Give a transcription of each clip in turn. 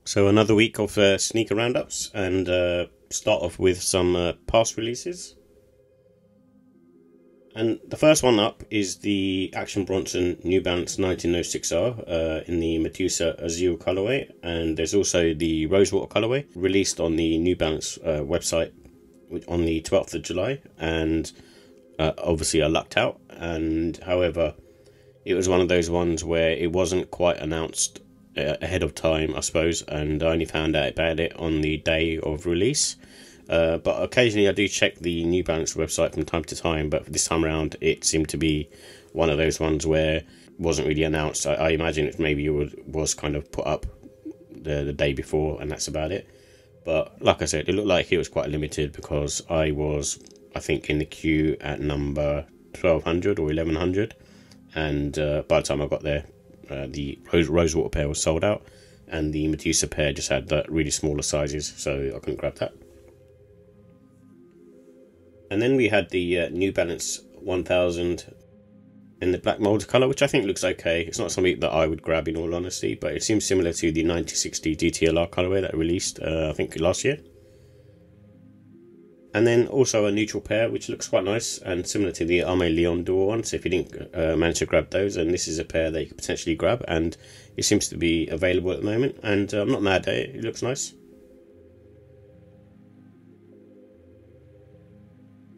So another week of sneaker roundups, and start off with some past releases. And the first one up is the Action Bronson New Balance 1906R in the Medusa Azul colorway, and there's also the Rosewater colorway released on the New Balance website on the 12th of July, and obviously I lucked out. And however, it was one of those ones where it wasn't quite announced ahead of time, I suppose, and I only found out about it on the day of release. But occasionally I do check the New Balance website from time to time, but this time around it seemed to be one of those ones where it wasn't really announced. I imagine it maybe was kind of put up the day before, and that's about it. But like I said, it looked like it was quite limited because I think in the queue at number 1200 or 1100, and by the time I got there, the Rosewater pair was sold out, and the Medusa pair just had the really smaller sizes, so I couldn't grab that. And then we had the New Balance 1000 in the black mold colour, which I think looks okay. It's not something that I would grab in all honesty, but it seems similar to the 9060 DTLR colourway that released, I think, last year. And then also a neutral pair, which looks quite nice and similar to the Arme Leon Dual one. So if you didn't manage to grab those, and this is a pair that you could potentially grab, and it seems to be available at the moment. And I'm not mad at it; it looks nice.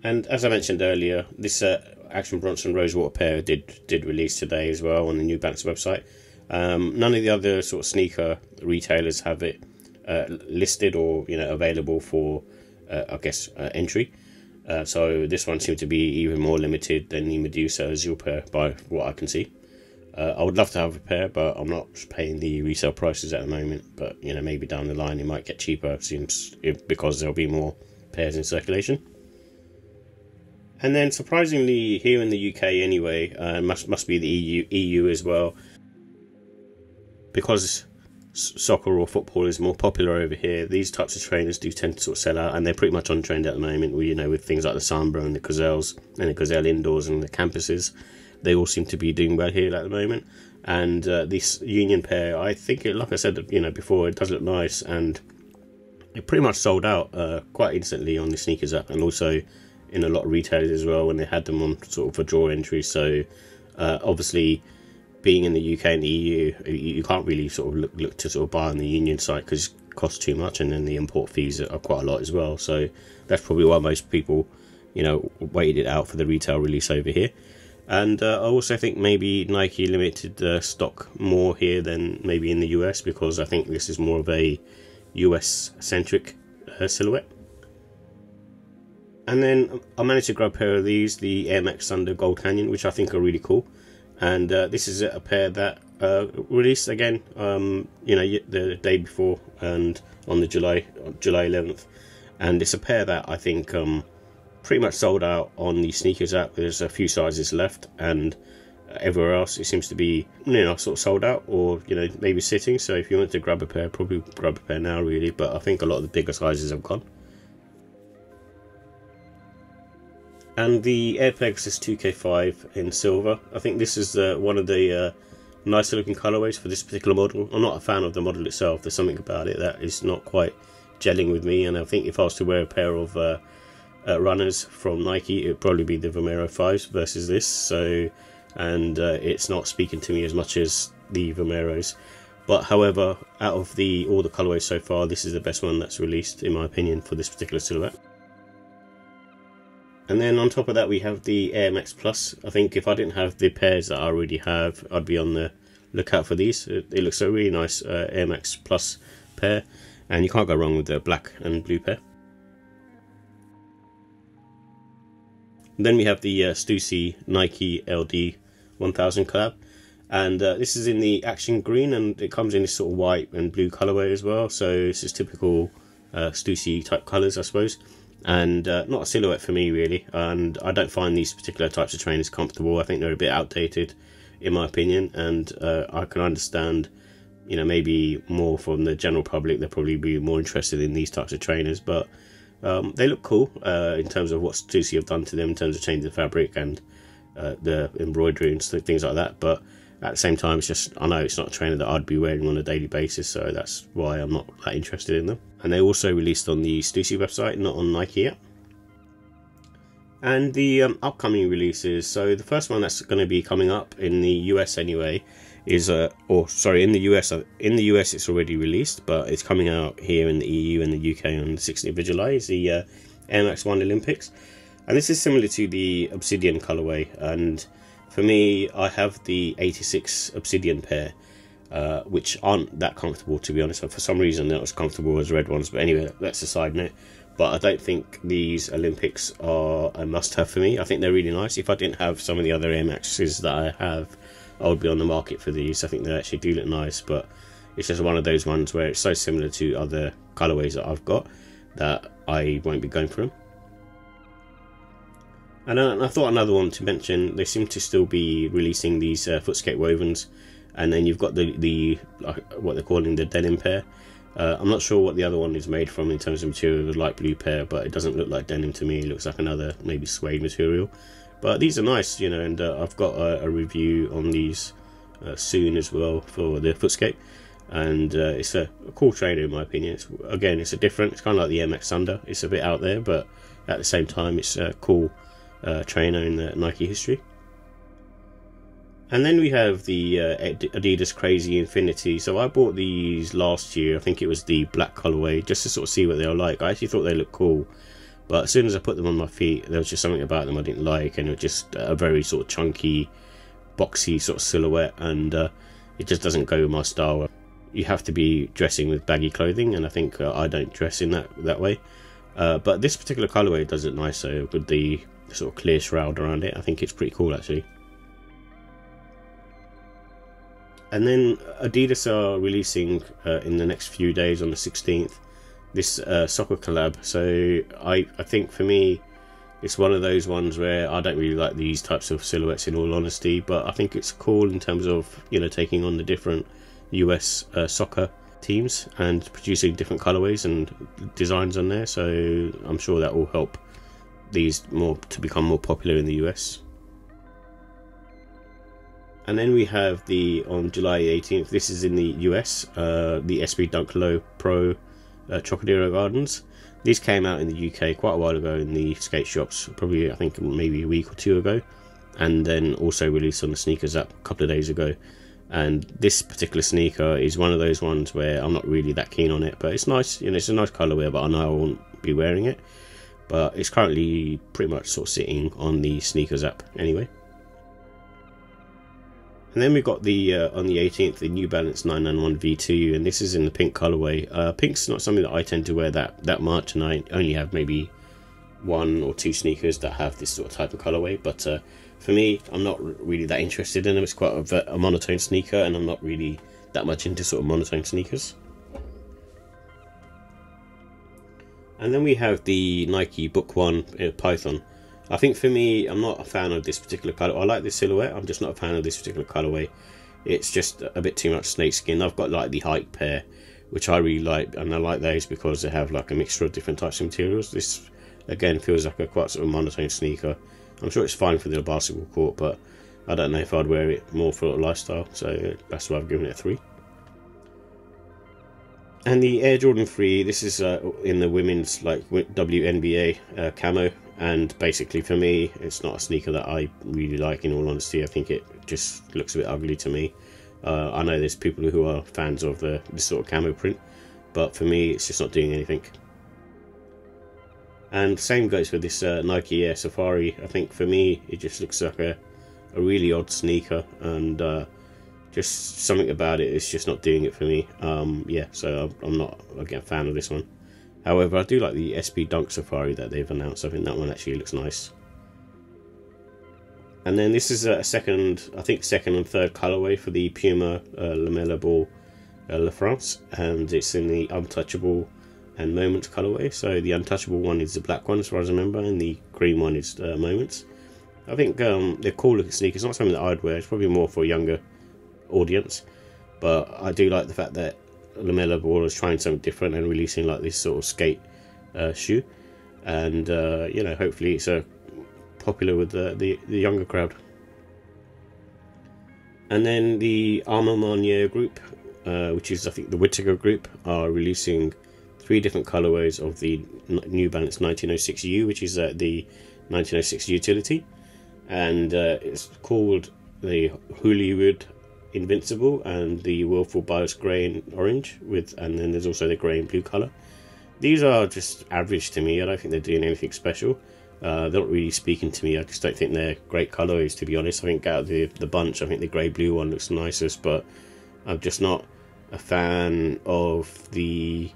And as I mentioned earlier, this Action Bronson Rosewater pair did release today as well on the New Balance website. None of the other sort of sneaker retailers have it listed or available for entry. So this one seemed to be even more limited than the Medusa Azul pair by what I can see. I would love to have a pair, but I'm not paying the resale prices at the moment. But maybe down the line it might get cheaper, because there'll be more pairs in circulation. And then surprisingly, here in the UK anyway, must be the EU as well, because soccer or football is more popular over here. These types of trainers do tend to sort of sell out, and they're pretty much on trend at the moment. With things like the Sunder and the Gazelles and the Gazelle indoors and the campuses, they all seem to be doing well here at the moment. And this Union pair, I think like I said before, it does look nice, and it pretty much sold out quite instantly on the sneakers app, and also in a lot of retailers as well when they had them on sort of a draw entry. So obviously, being in the UK and the EU, you can't really sort of look to sort of buy on the Union site because it costs too much, and then the import fees are quite a lot as well. So that's probably why most people waited it out for the retail release over here. And I also think maybe Nike limited stock more here than maybe in the US, because I think this is more of a US centric silhouette. And then I managed to grab a pair of these, the Air Max Sunder Gold Canyon, which I think are really cool. And this is a pair that released again, the day before, and on the July 11th. And it's a pair that I think pretty much sold out on the sneakers app. There's a few sizes left, and everywhere else it seems to be sort of sold out, or maybe sitting. So if you want to grab a pair, probably grab a pair now really. But I think a lot of the bigger sizes have gone. And the Air Pegasus 2K5 in silver. I think this is one of the nicer looking colorways for this particular model. I'm not a fan of the model itself. There's something about it that is not quite gelling with me. And I think if I was to wear a pair of runners from Nike, it would probably be the Vomero 5s versus this. So, and it's not speaking to me as much as the Vomeros. But however, out of all the colorways so far, this is the best one that's released, in my opinion, for this particular silhouette. And then on top of that, we have the Air Max Plus. I think if I didn't have the pairs that I already have, I'd be on the lookout for these. It looks a really nice Air Max Plus pair, and you can't go wrong with the black and blue pair. And then we have the Stussy Nike LD 1000 collab, and this is in the Action Green, and it comes in this sort of white and blue colorway as well. So this is typical Stussy type colors, I suppose. And not a silhouette for me really, and I don't find these particular types of trainers comfortable. I think they're a bit outdated in my opinion, and I can understand maybe more from the general public, they'll probably be more interested in these types of trainers, but they look cool in terms of what Stussy have done to them in terms of changing the fabric and the embroidery and things like that. But at the same time, it's just, I know it's not a trainer that I'd be wearing on a daily basis, so that's why I'm not that interested in them. And they also released on the Stussy website, not on Nike yet. And the upcoming releases, so the first one that's going to be coming up in the US anyway is, in the US it's already released, but it's coming out here in the EU and the UK on the 16th of July, is the Air Max 1 Olympics. And this is similar to the Obsidian colorway, and for me, I have the 86 Obsidian pair, which aren't that comfortable, to be honest. For some reason, they're not as comfortable as red ones, but anyway, that's a side note. But I don't think these Olympics are a must-have for me. I think they're really nice. If I didn't have some of the other Air Maxes that I have, I would be on the market for these. I think they actually do look nice, but it's just one of those ones where it's so similar to other colorways that I've got that I won't be going for them. And I thought another one to mention, they seem to still be releasing these Footscape wovens, and then you've got the what they're calling the denim pair. I'm not sure what the other one is made from in terms of material, the light blue pair, but it doesn't look like denim to me. It looks like another maybe suede material. But these are nice, you know, and I've got a review on these soon as well for the Footscape. And it's a cool trainer in my opinion. It's kind of like the Air Max Sunder. It's a bit out there, but at the same time it's a cool trainer in the Nike history. And then we have the Adidas Crazy Infinity. So I bought these last year. I think it was the black colorway, just to sort of see what they were like. I actually thought they looked cool, but as soon as I put them on my feet, there was just something about them I didn't like, and it was just a very sort of chunky, boxy sort of silhouette, and it just doesn't go with my style. You have to be dressing with baggy clothing, and I think I don't dress in that way. But this particular colorway does look nice, so with the sort of clear shroud around it, I think it's pretty cool actually. And then Adidas are releasing in the next few days on the 16th this soccer collab. So I think for me it's one of those ones where I don't really like these types of silhouettes in all honesty, but I think it's cool in terms of, you know, taking on the different US soccer teams and producing different colorways and designs on there. So I'm sure that will help these to become more popular in the US. And then we have on July 18th, this is in the US, the SB Dunk Low Pro Trocedero Gardens. These came out in the UK quite a while ago in the skate shops, probably I think maybe a week or two ago, and then also released on the sneakers app a couple of days ago. And this particular sneaker is one of those ones where I'm not really that keen on it, but it's nice, you know, it's a nice colorway, but I know I won't be wearing it. But it's currently pretty much sort of sitting on the sneakers app anyway. And then we've got the on the 18th, the New Balance 991 V2, and this is in the pink colorway. Pink's not something that I tend to wear that much, and I only have maybe one or two sneakers that have this sort of type of colorway. But for me, I'm not really that interested in them. It's quite a monotone sneaker, and I'm not really that much into sort of monotone sneakers. And then we have the Nike Book 1 Python. I think for me, I'm not a fan of this particular colour. I like the silhouette, I'm just not a fan of this particular colourway. It's just a bit too much snakeskin. I've got like the hike pair, which I really like, and I like those because they have like a mixture of different types of materials. This again feels like a quite sort of monotone sneaker. I'm sure it's fine for the basketball court, but I don't know if I'd wear it more for a lifestyle, so that's why I've given it a 3. And the Air Jordan 3, this is in the women's like WNBA camo, and basically for me it's not a sneaker that I really like, in all honesty. I think it just looks a bit ugly to me. I know there's people who are fans of this sort of camo print, but for me it's just not doing anything. And same goes for this Nike Air Safari. I think for me it just looks like a really odd sneaker, and just something about it is just not doing it for me. Yeah, so I'm not a fan of this one. However, I do like the SB Dunk Safari that they've announced. I think that one actually looks nice. And then this is a second and third colorway for the Puma Lamella Ball La France, and it's in the Untouchable and Moments colorway. So the Untouchable one is the black one as far as I remember, and the green one is Moments. I think they're cool looking sneakers. Not something that I'd wear. It's probably more for a younger audience, but I do like the fact that Lamella Ball is trying something different and releasing like this sort of skate shoe, and you know, hopefully it's popular with the younger crowd. And then the Armand Marnier group, which is I think the Whittaker group, are releasing 3 different colorways of the New Balance 1906U, which is the 1906 utility, and it's called the Hollywood Invincible and the Willful Bias grey and orange, and then there's also the grey and blue color. These are just average to me. I don't think they're doing anything special. They're not really speaking to me. I just don't think they're great colorways, to be honest. I think out of the bunch, I think the grey blue one looks nicest, but I'm just not a fan of the.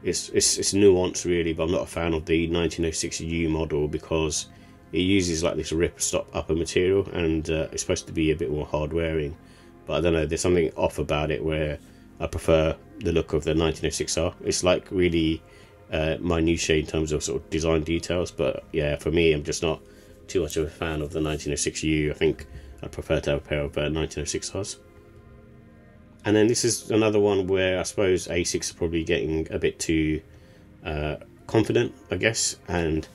It's nuanced really, but I'm not a fan of the 1906U model because it uses like this ripstop upper material, and it's supposed to be a bit more hard wearing. But I don't know, there's something off about it where I prefer the look of the 1906R. It's like really minutiae in terms of sort of design details, but yeah, for me, I'm just not too much of a fan of the 1906U. I think I'd prefer to have a pair of 1906Rs. And then this is another one where I suppose Asics are probably getting a bit too confident, I guess, and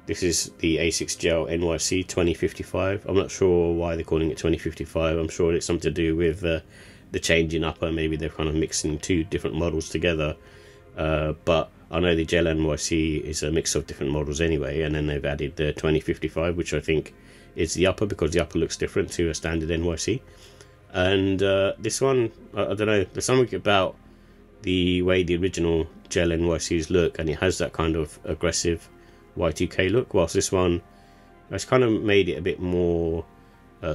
this is the Asics GEL-NYC 2055. I'm not sure why they're calling it 2055. I'm sure it's something to do with the change in upper. Maybe they're kind of mixing 2 different models together, but I know the GEL-NYC is a mix of different models anyway, and then they've added the 2055, which I think is the upper, because the upper looks different to a standard NYC. And this one, I don't know, there's something about the way the original GEL-NYCs look, and it has that kind of aggressive Y2K look, whilst this one has kind of made it a bit more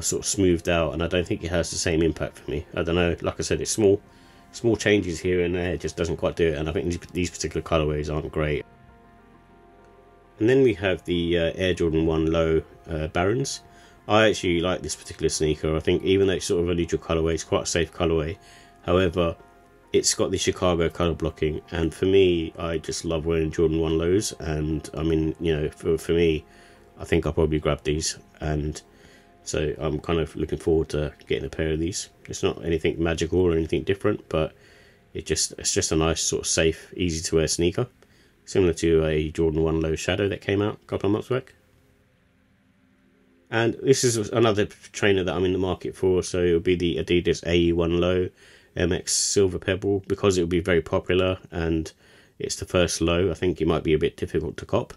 sort of smoothed out, and I don't think it has the same impact for me. I don't know, like I said, it's small changes here and there, it just doesn't quite do it, and I think these particular colorways aren't great. And then we have the Air Jordan 1 Low Barons. I actually like this particular sneaker. I think even though it's sort of a neutral colorway, it's quite a safe colorway. However, it's got the Chicago color blocking, and for me, I just love wearing Jordan 1 lows, and I mean, you know, for me, I think I'll probably grab these, and so I'm kind of looking forward to getting a pair of these. It's not anything magical or anything different, but it's just a nice sort of safe, easy to wear sneaker, similar to a Jordan 1 Low Shadow that came out a couple of months back. And this is another trainer that I'm in the market for, so it'll be the Adidas AE1 Low MX Silver Pebble, because it will be very popular and it's the first low. I think it might be a bit difficult to cop,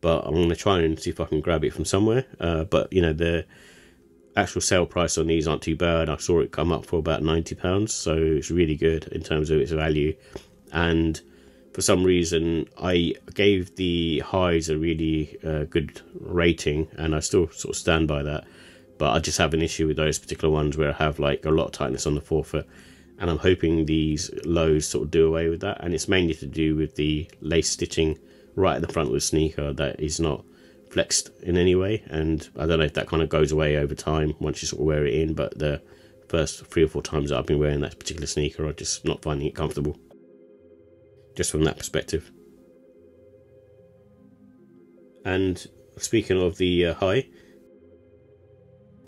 but I'm going to try and see if I can grab it from somewhere. But you know, the actual sale price on these aren't too bad. I saw it come up for about £90, so it's really good in terms of its value. And for some reason, I gave the highs a really good rating, and I still sort of stand by that. But I just have an issue with those particular ones where I have like a lot of tightness on the forefoot, and I'm hoping these lows sort of do away with that. And it's mainly to do with the lace stitching right at the front of the sneaker that is not flexed in any way, and I don't know if that kind of goes away over time once you sort of wear it in, but the first 3 or 4 times that I've been wearing that particular sneaker, I'm just not finding it comfortable, just from that perspective. And speaking of the high,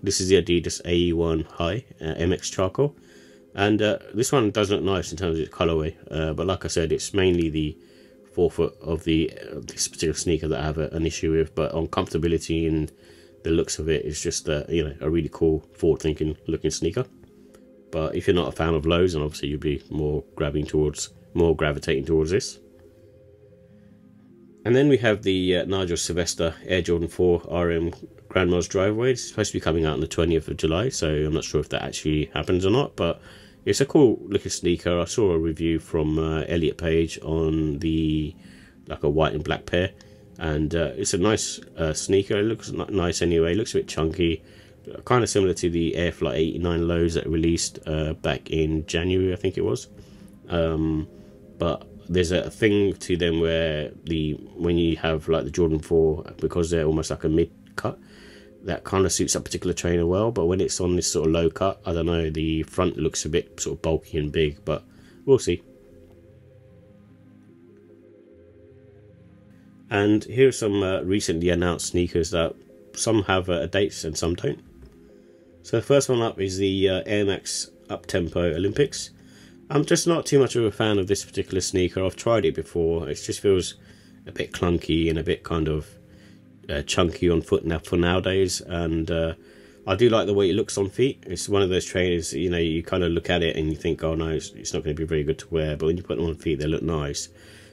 this is the Adidas AE1 High MX Charcoal, and this one does look nice in terms of its colourway, but like I said, it's mainly the forefoot of this particular sneaker that I have an issue with. But on comfortability and the looks of it, it's just you know, a really cool, forward-thinking looking sneaker. But if you're not a fan of lows, then obviously you'd be more gravitating towards this. And then we have the Nigel Sylvester Air Jordan 4 RM Grandma's Driveway. It's supposed to be coming out on the 20th of July, so I'm not sure if that actually happens or not, but it's a cool looking sneaker. I saw a review from Elliot Page on the like a white and black pair, and it's a nice sneaker. It looks nice anyway. It looks a bit chunky, kind of similar to the Air Flight 89 lows that released back in January, I think it was. But there's a thing to them where when you have like the Jordan 4, because they're almost like a mid cut, that kind of suits that particular trainer well. But when it's on this sort of low cut, I don't know, the front looks a bit sort of bulky and big, but we'll see. And here are some recently announced sneakers that some have dates and some don't. So the first one up is the Air Max Uptempo Olympics. I'm just not too much of a fan of this particular sneaker. I've tried it before. It just feels a bit clunky and a bit kind of chunky on foot now for nowadays, and I do like the way it looks on feet. It's one of those trainers, you know, you kind of look at it and you think, oh no, it's not going to be very good to wear. But when you put them on feet, they look nice.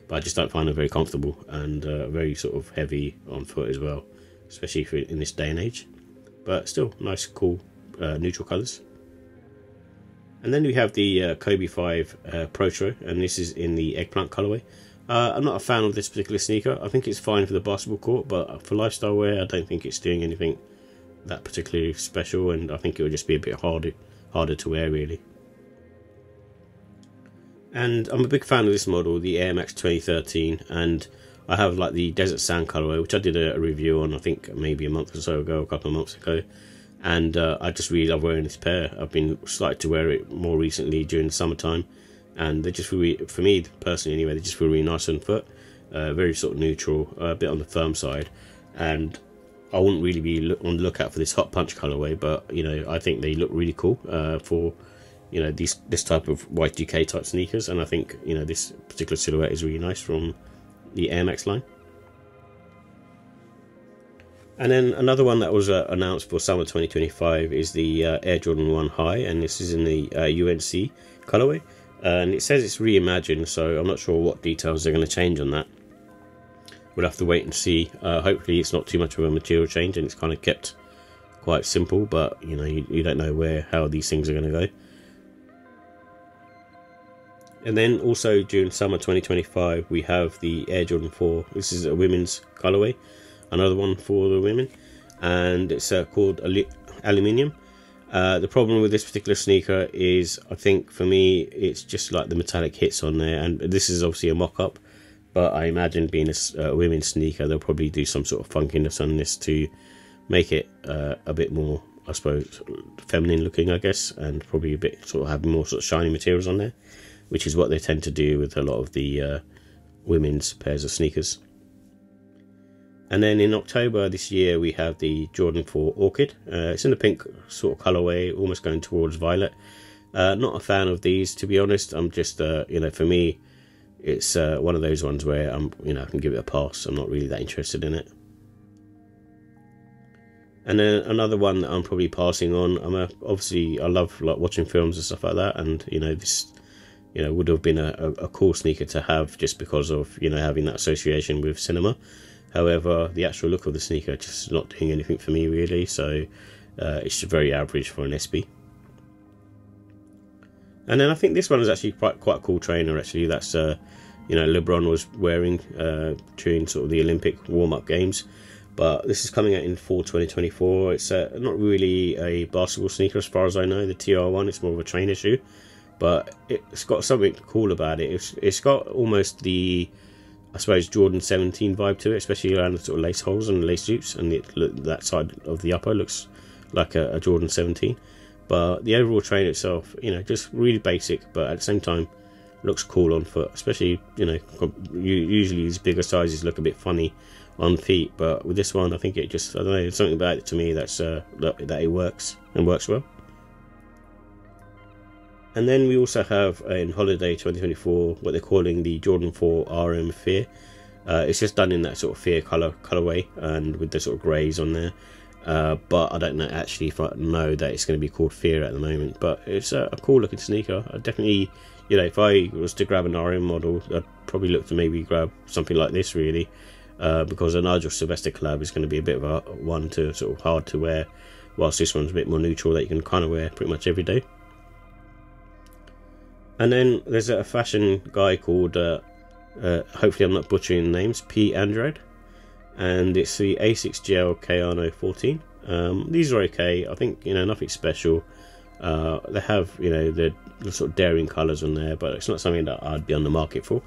But I just don't find them very comfortable and very sort of heavy on foot as well, especially in this day and age. But still, nice, cool, neutral colours. And then we have the Kobe 5 Protro, and this is in the eggplant colourway. I'm not a fan of this particular sneaker. I think it's fine for the basketball court, but for lifestyle wear, I don't think it's doing anything that particularly special, and I think it would just be a bit harder to wear really. And I'm a big fan of this model, the Air Max 2013, and I have like the Desert Sand colorway, which I did a review on, I think maybe a month or so ago, a couple of months ago, and I just really love wearing this pair. I've been starting to wear it more recently during the summertime, and they just really, for me personally anyway, they just feel really nice on foot, very sort of neutral, a bit on the firm side, and I wouldn't really be on the lookout for this Hot Punch colorway, but you know, I think they look really cool for, you know, this type of Y2K type sneakers, and I think, you know, this particular silhouette is really nice from the Air Max line. And then another one that was announced for summer 2025 is the Air Jordan 1 High, and this is in the UNC colorway, and it says it's reimagined, so I'm not sure what details they're going to change on that. We'll have to wait and see. Hopefully it's not too much of a material change and it's kind of kept quite simple, but you know, you don't know how these things are going to go. And then also during summer 2025 we have the Air Jordan 4. This is a women's colorway, another one for the women, and it's called Aluminium. The problem with this particular sneaker is, I think for me, it's just like the metallic hits on there, and this is obviously a mock-up, but I imagine being a women's sneaker, they'll probably do some sort of funkiness on this to make it a bit more, I suppose, feminine looking, I guess, and probably a bit sort of have more sort of shiny materials on there, which is what they tend to do with a lot of the women's pairs of sneakers. And then in October this year we have the Jordan 4 Orchid. It's in the pink sort of colorway, almost going towards violet. Not a fan of these, to be honest. I'm just, you know, for me, it's one of those ones where you know, I can give it a pass. I'm not really that interested in it. And then another one that I'm probably passing on. Obviously I love like watching films and stuff like that, and you know, this, you know, would have been a cool sneaker to have just because of, you know, having that association with cinema. However, the actual look of the sneaker just not doing anything for me really, so it's very average for an SB. And then I think this one is actually quite a cool trainer actually. That's you know, LeBron was wearing during sort of the Olympic warm-up games. But this is coming out in fall 2024. It's not really a basketball sneaker as far as I know. The TR1, it's more of a trainer shoe, but it's got something cool about it. It's got almost the, I suppose, Jordan 17 vibe to it, especially around the sort of lace holes and lace loops, and that side of the upper looks like a Jordan 17. But the overall trainer itself, you know, just really basic, but at the same time looks cool on foot. Especially, you know, usually these bigger sizes look a bit funny on feet, but with this one I think it just, I don't know, there's something about it to me that's that it works and works well. And then we also have in holiday 2024 what they're calling the Jordan 4 RM Fear. It's just done in that sort of fear colorway and with the sort of greys on there. But I don't know actually if I know that it's going to be called Fear at the moment. But it's a cool looking sneaker. I definitely, you know, if I was to grab an RM model, I'd probably look to maybe grab something like this really, because a Nigel Sylvester collab is going to be a bit of a one to sort of hard to wear, whilst this one's a bit more neutral that you can kind of wear pretty much every day. And then there's a fashion guy called, hopefully I'm not butchering the names, P. Andrade, and it's the Asics GEL-NYC 14. These are okay. I think, you know, nothing special. They have, you know, the sort of daring colours on there, but it's not something that I'd be on the market for.